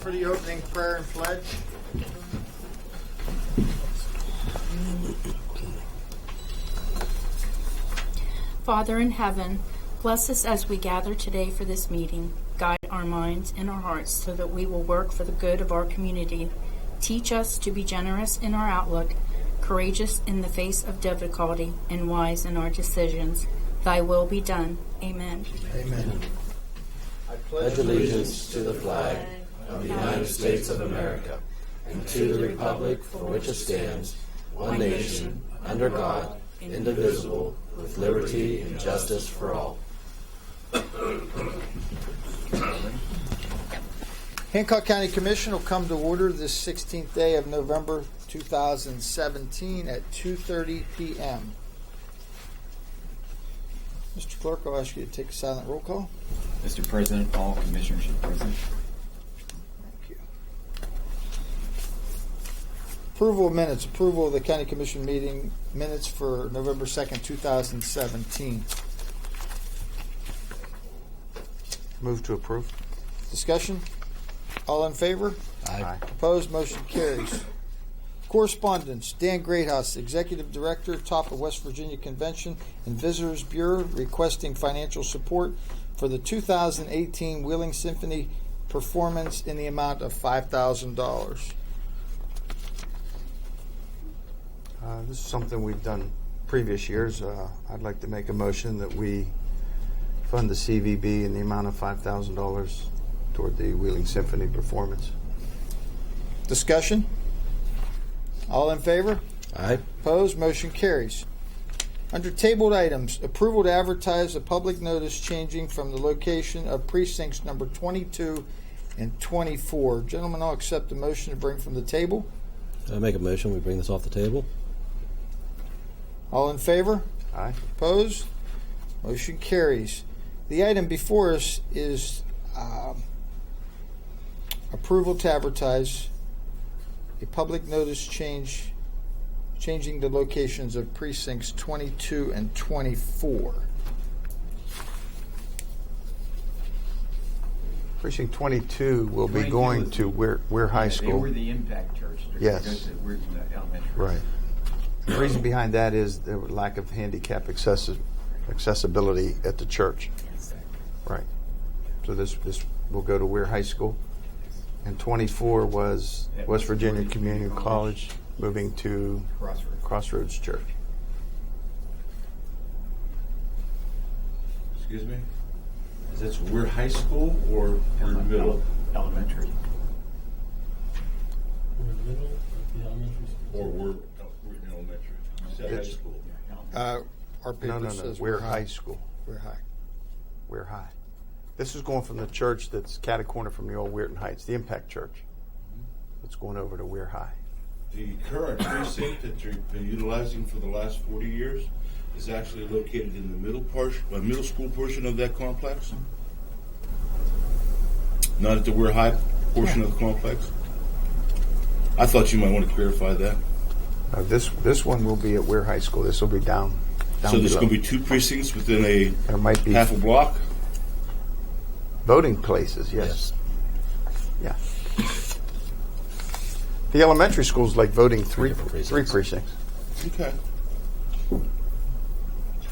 for the opening prayer and pledge. Father in heaven, bless us as we gather today for this meeting. Guide our minds and our hearts so that we will work for the good of our community. Teach us to be generous in our outlook, courageous in the face of difficulty, and wise in our decisions. Thy will be done. Amen. Amen. I pledge allegiance to the flag of the United States of America and to the republic for which it stands, one nation, under God, indivisible, with liberty and justice for all. Hancock County Commission will come to order this 16th day of November 2017 at 2:30 p.m. Mr. Clerk, I'll ask you to take a silent roll call. Mr. President, all commissioners are present. Thank you. Approval of minutes. Approval of the County Commission meeting minutes for November 2nd, 2017. Move to approve. Discussion? All in favor? Aye. Opposed? Motion carries. Correspondence. Dan Greathouse, Executive Director, top of West Virginia Convention and Visitors Bureau, requesting financial support for the 2018 Wheeling Symphony performance in the amount of $5,000. This is something we've done previous years. I'd like to make a motion that we fund the CVB in the amount of $5,000 toward the Wheeling Symphony performance. Discussion? All in favor? Aye. Opposed? Motion carries. Under tabled items, approval to advertise a public notice changing from the location of precincts number 22 and 24. Gentlemen, I'll accept the motion to bring from the table. I make a motion we bring this off the table. All in favor? Aye. Opposed? Motion carries. The item before us is approval to advertise a public notice changing the locations of precincts 22 and 24. Precinct 22 will be going to Weir High They School. were the Impact Church. Yes. We're in the elementary. Right. The reason behind that is the lack of handicap accessibility at the church. Right. So this will go to Weir High School. And 24 was West Virginia Community College, moving to Crossroads Church. Excuse me? Is this Weir High School or Weir Middle? Elementary. Weir Middle of the elementary school? Or Weir Elementary? Is that high school? Our paper No. says Weir High School. Weir High. Weir High. This is going from the church that's cat-a-corner from the old Weirton Heights, the Impact Church. It's going over to Weir High. The current precinct that you've been utilizing for the last 40 years is actually located in the middle school portion of that complex? Not at the Weir High portion of the complex? I thought you might want to clarify that. This one will be at Weir High School. This will be down So there's below. going to be two precincts within There might be half a block? voting places, yes. Yeah. The elementary school is like voting three precincts. Okay.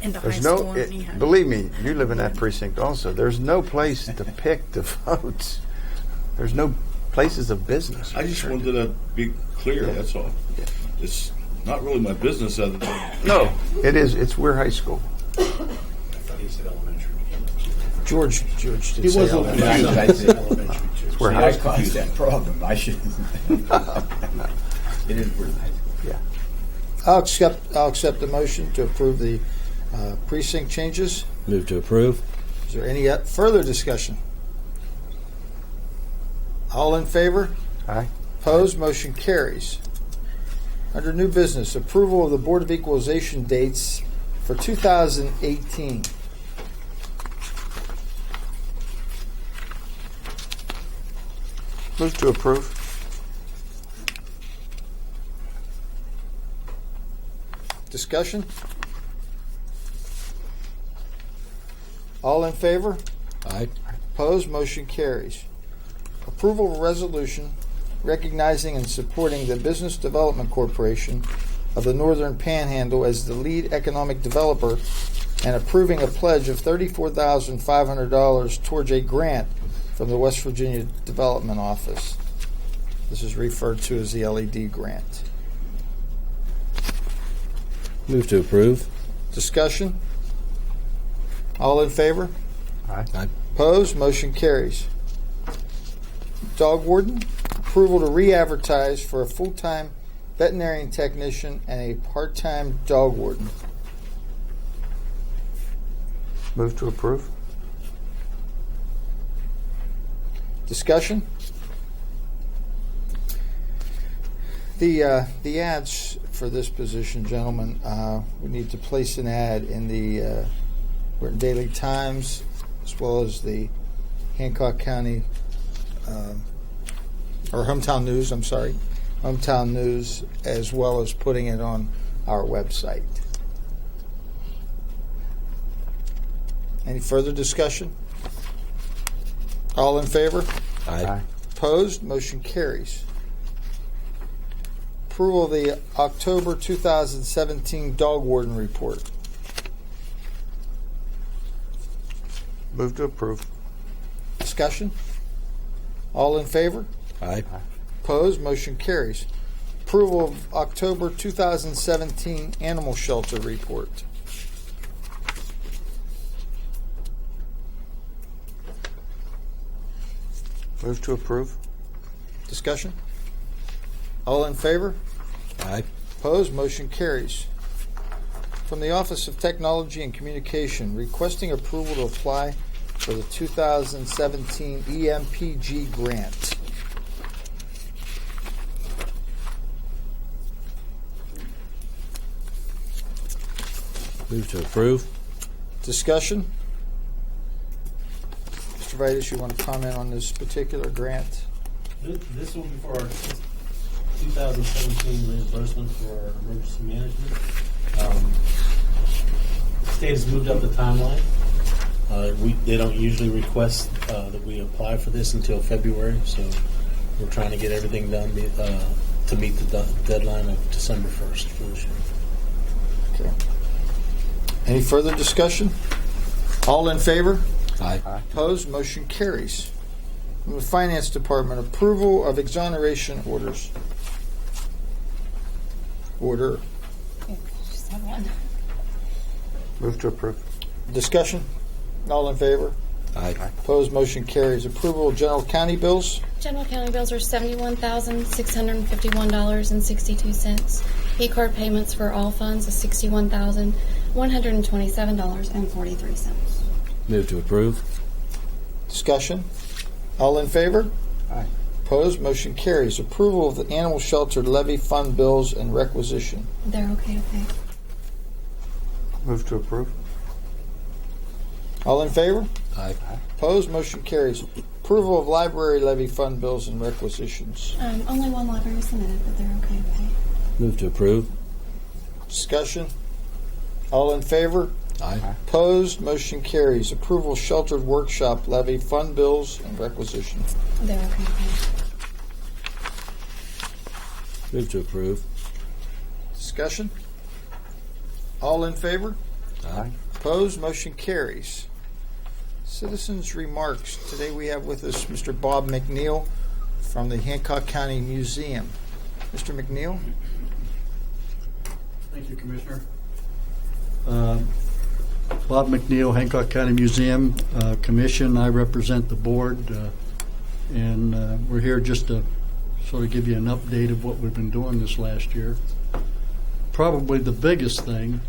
In the high There's school no, and Lehigh. believe me, you live in that precinct also. There's no place to pick to vote. There's no places of business. I just wanted to be clear, Yeah. that's all. Yeah. It's not really my business other than... No, it is. It's Weir High School. I thought he said elementary. George did He say was elementary. I said elementary too. It's Weir See, High I School. caused that problem. I should. It is Weir High. Yeah. I'll accept the motion to approve the precinct changes. Move to approve. Is there any further discussion? All in favor? Aye. Opposed? Motion carries. Under new business, approval of the Board of Equalization dates for 2018. Move to approve. Discussion? All in favor? Aye. Opposed? Motion carries. Approval of a resolution recognizing and supporting the Business Development Corporation of the Northern Panhandle as the lead economic developer and approving a pledge of $34,500 towards a grant from the West Virginia Development Office. This is referred to as the LED grant. Move to approve. Discussion? All in favor? Aye. Opposed? Motion carries. Dog warden, approval to re-advertise for a full-time veterinarian technician and a part-time dog warden. Move to approve. Discussion? The ads for this position, gentlemen, we need to place an ad in the Daily Times as well as the Hancock County or Hometown News, Hometown News, as well as putting it on our website. Any further discussion? All in favor? Aye. Opposed? Motion carries. Approval of the October 2017 Dog Warden Report. Move to approve. Discussion? All in favor? Aye. Opposed? Motion carries. Approval of October 2017 Animal Shelter Report. Move to approve. Discussion? All in favor? Aye. Opposed? Motion carries. From the Office of Technology and Communication, requesting approval to apply for the 2017 EMPG grant. Move to approve. Discussion? Mr. Vitus, you want to comment on this particular grant? This will be for our 2017 reimbursement for our emergency management. State has moved up the timeline. They don't usually request that we apply for this until February, so we're trying to get everything done to meet the deadline of December 1st for this year. Okay. Any further discussion? All in favor? Aye. Opposed? Motion carries. From the Finance Department, approval of exoneration orders. Order. Just have one. Move to approve. Discussion? All in favor? Aye. Opposed? Motion carries. Approval of general county bills. General county bills are $71,651.62. P-card payments for all funds is $61,127.43. Move to approve. Discussion? All in favor? Aye. Opposed? Motion carries. Approval of the animal shelter levy fund bills and requisition. They're okay to pay. Move to approve. All in favor? Aye. Opposed? Motion carries. Approval of library levy fund bills and requisitions. Only one library submitted, but they're okay to pay. Move to approve. Discussion? All in favor? Aye. Opposed? Motion carries. Approval sheltered workshop levy fund bills and requisition. They're okay to pay. Move to approve. Discussion? All in favor? Aye. Opposed? Motion carries. Citizens' remarks. Today we have with us Mr. Bob McNeil from the Hancock County Museum. Mr. McNeil? Thank you, Commissioner. Bob McNeil, Hancock County Museum Commission. I represent the board, and we're here just to sort of give you an update of what we've been doing this last year. Probably the biggest thing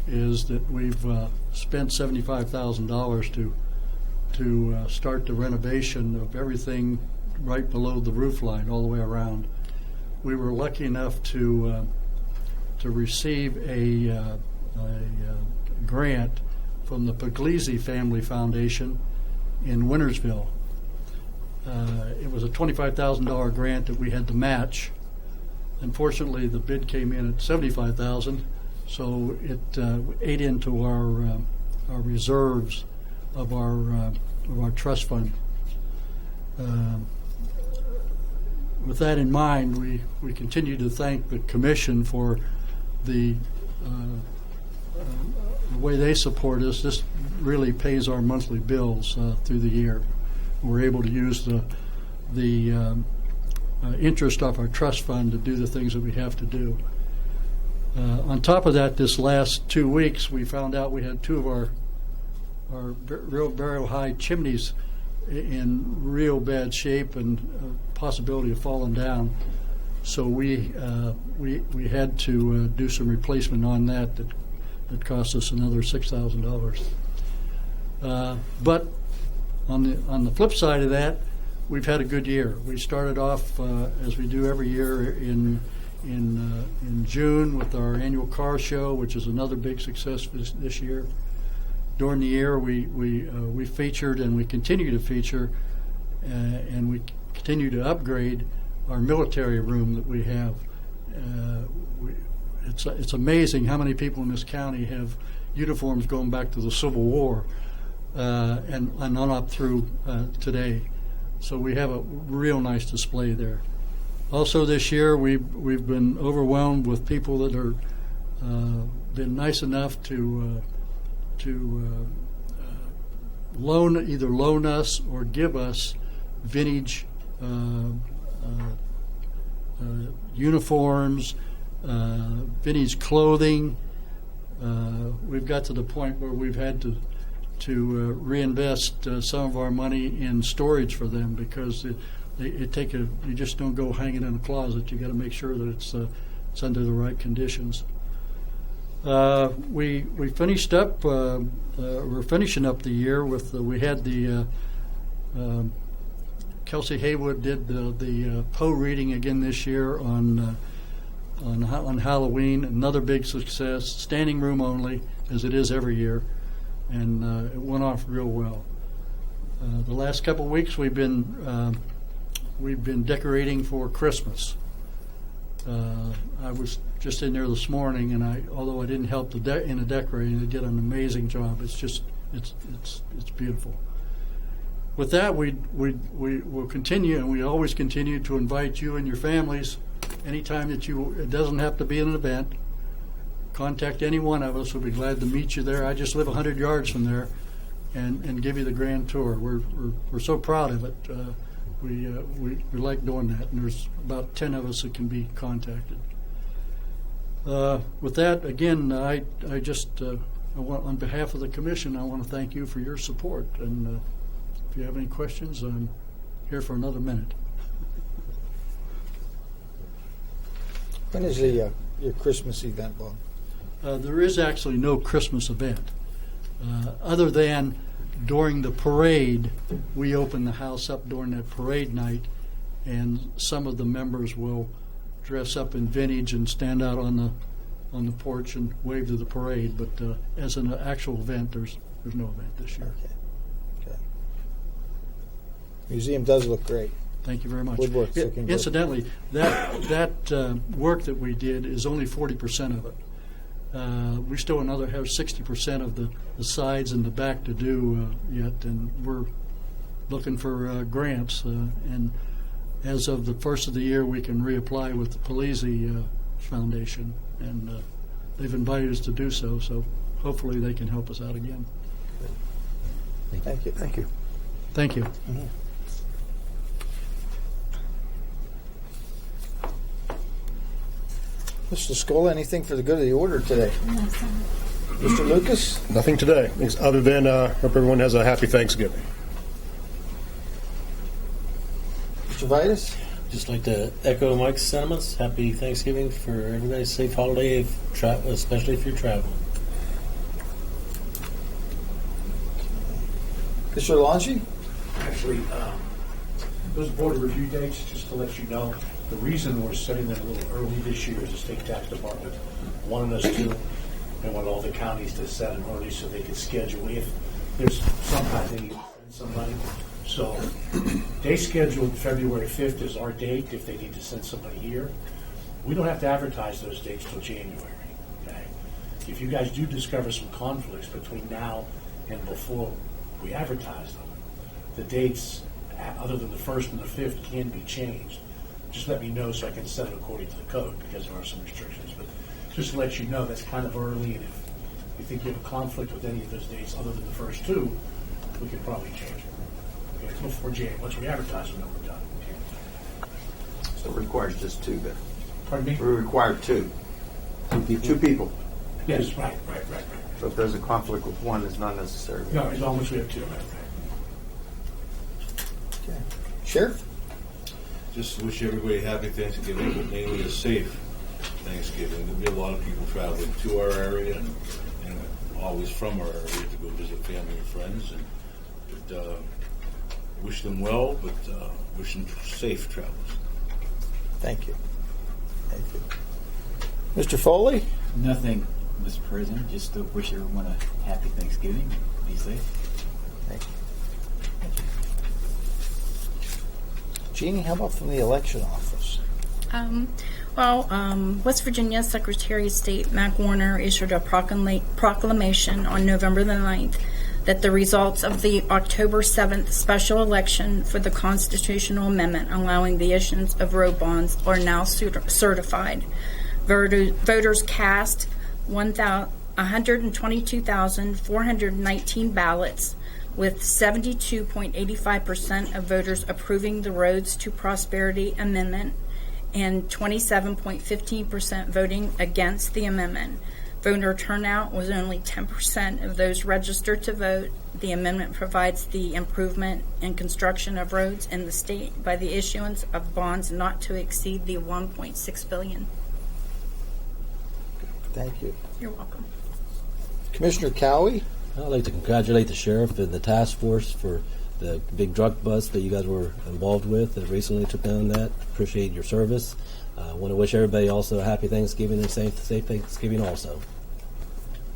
is that we've spent $75,000 to start the renovation of everything right below the roof line all the way around. We were lucky enough to receive a grant from the Puglisi Family Foundation in Wintersville. It was a $25,000 grant that we had to match. Unfortunately, the bid came in at $75,000, so it ate into our reserves of our trust fund. with that in mind, we continue to thank the commission for the way they support us. This really pays our monthly bills through the year. We're able to use the interest off our trust fund to do the things that we have to do. On top of that, this last 2 weeks, we found out we had two of our real high chimneys in real bad shape and possibility of falling down. So we had to do some replacement on that cost us another $6,000. But on the flip side of that, we've had a good year. We started off as we do every year in June with our annual car show, which is another big success this year. During the year, we featured and we continue to feature, and we continue to upgrade our military room that we have. It's amazing how many people in this county have uniforms going back to the Civil War and on up through today. So we have a real nice display there. Also this year, we've been overwhelmed with people that are been nice enough to loan us or give us vintage uniforms, vintage clothing. We've got to the point where we've had to reinvest some of our money in storage for them because you just don't go hang it in a closet. You got to make sure that it's under the right conditions. We finished up. We're finishing up the year with we had the Kelsey Haywood did the Poe reading again this year on Halloween. Another big success. Standing room only, as it is every year, and it went off real well. The last couple of weeks we've been decorating for Christmas. I was just in there this morning, and although I didn't help in the decorating, they did an amazing job. It's beautiful. With that, we will continue, and we always continue to invite you and your families. Anytime that it doesn't have to be an event, contact any one of us. We'll be glad to meet you there. I just live 100 yards from there, and give you the grand tour. We're so proud of it. We like doing that, and there's about 10 of us that can be contacted. With that, again, I want, on behalf of the commission, I want to thank you for your support. And if you have any questions, I'm here for another minute. When is your Christmas event, Bob? There is actually no Christmas event, other than during the parade. We open the house up during that parade night, and some of the members will dress up in vintage and stand out on the porch and wave to the parade. But as an actual event, there's no event this year. Okay. Museum does look great. Than's very much. Woodwork's looking good. Incidentally, that work that we did is only 40% of it. We still have 60% of the sides and the back to do yet, and we're looking for grants. And as of the first of the year, we can reapply with the Polizzi Foundation, and they've invited us to do so. So hopefully they can help us out again. Thank you. Thank you. Thank you. Mm-hmm. Mr. Scola, anything for the good of the order today? No, sir. Mr. Lucas? Nothing today, other than hope everyone has a happy Thanksgiving. Mr. Vitus? Just like to echo Mike's sentiments. Happy Thanksgiving for everybody. Safe holiday, especially if you're traveling. Mr. Longi? Actually, those board review dates, just to let you know, the reason we're setting them a little early this year is the state tax department wanted us to. They wanted all the counties to set them early so they could schedule if there's sometimes they need to send somebody. So they scheduled February 5th as our date if they need to send somebody here. We don't have to advertise those dates till January. Okay? If you guys do discover some conflicts between now and before we advertise them, the dates other than the 1st and the 5th can be changed. just let me know so I can set it according to the code, because there are some restrictions. But just to let you know, that's kind of early, and if you think you have a conflict with any of those dates other than the first two, we could probably change it. Okay, before January, once we advertise, we know we're done. So it requires just two then. Pardon me? We require two. Two people. Yes, right. So if there's a conflict with one, it's not necessary. No, as long as we have two, right. Okay. Sheriff? Just wish everybody a happy Thanksgiving, but mainly a safe Thanksgiving. There'll be a lot of people traveling to our area and always from our area to go visit family and friends. And wish them well, but wish them safe travels. Thank you. Thank you. Mr. Foley? Nothing, Mr. President. Just to wish everyone a happy Thanksgiving. Be safe. Thank you. Jeannie, how about from the election office? West Virginia Secretary of State Mac Warner issued a proclamation on November the 9th that the results of the October 7th special election for the constitutional amendment allowing the issuance of road bonds are now certified. Voters cast 122,419 ballots, with 72.85% of voters approving the Roads to Prosperity Amendment and 27.15% voting against the amendment. Voter turnout was only 10% of those registered to vote. The amendment provides the improvement and construction of roads in the state by the issuance of bonds not to exceed the $1.6 billion. Thank you. You're welcome. Commissioner Cowie? I'd like to congratulate the sheriff and the task force for the big drug bust that you guys were involved with that recently took down that. Appreciate your service. I want to wish everybody also a happy Thanksgiving and safe Thanksgiving also.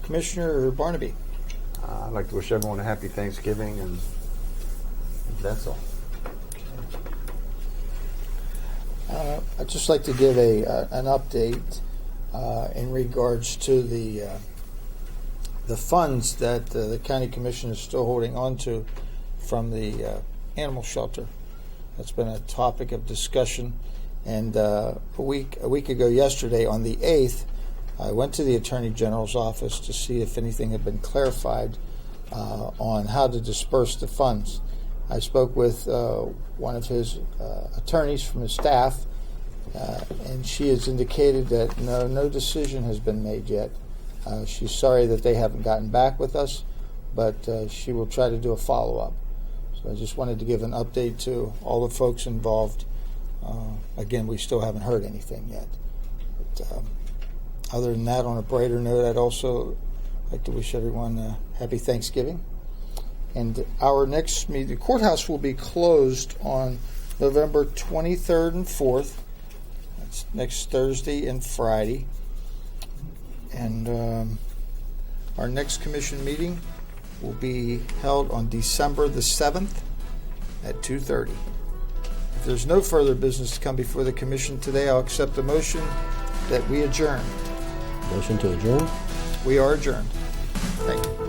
Commissioner Barnaby? I'd like to wish everyone a happy Thanksgiving, and that's all. I'd just like to give an update in regards to the funds that the county commission is still holding on to from the animal shelter. That's been a topic of discussion. And a week ago yesterday, on the 8th, I went to the Attorney General's office to see if anything had been clarified on how to disperse the funds. I spoke with one of his attorneys from his staff, and she has indicated that no decision has been made yet. She's sorry that they haven't gotten back with us, but she will try to do a follow-up. So I just wanted to give an update to all the folks involved. Again, we still haven't heard anything yet. But, other than that, on a brighter note, I'd also like to wish everyone a happy Thanksgiving. And our next meeting, the courthouse will be closed on November 23rd and 4th. That's next Thursday and Friday. And our next commission meeting will be held on December the 7th at 2:30. If there's no further business to come before the commission today, I'll accept a motion that we adjourn. Motion to adjourn? We are adjourned. Thank you.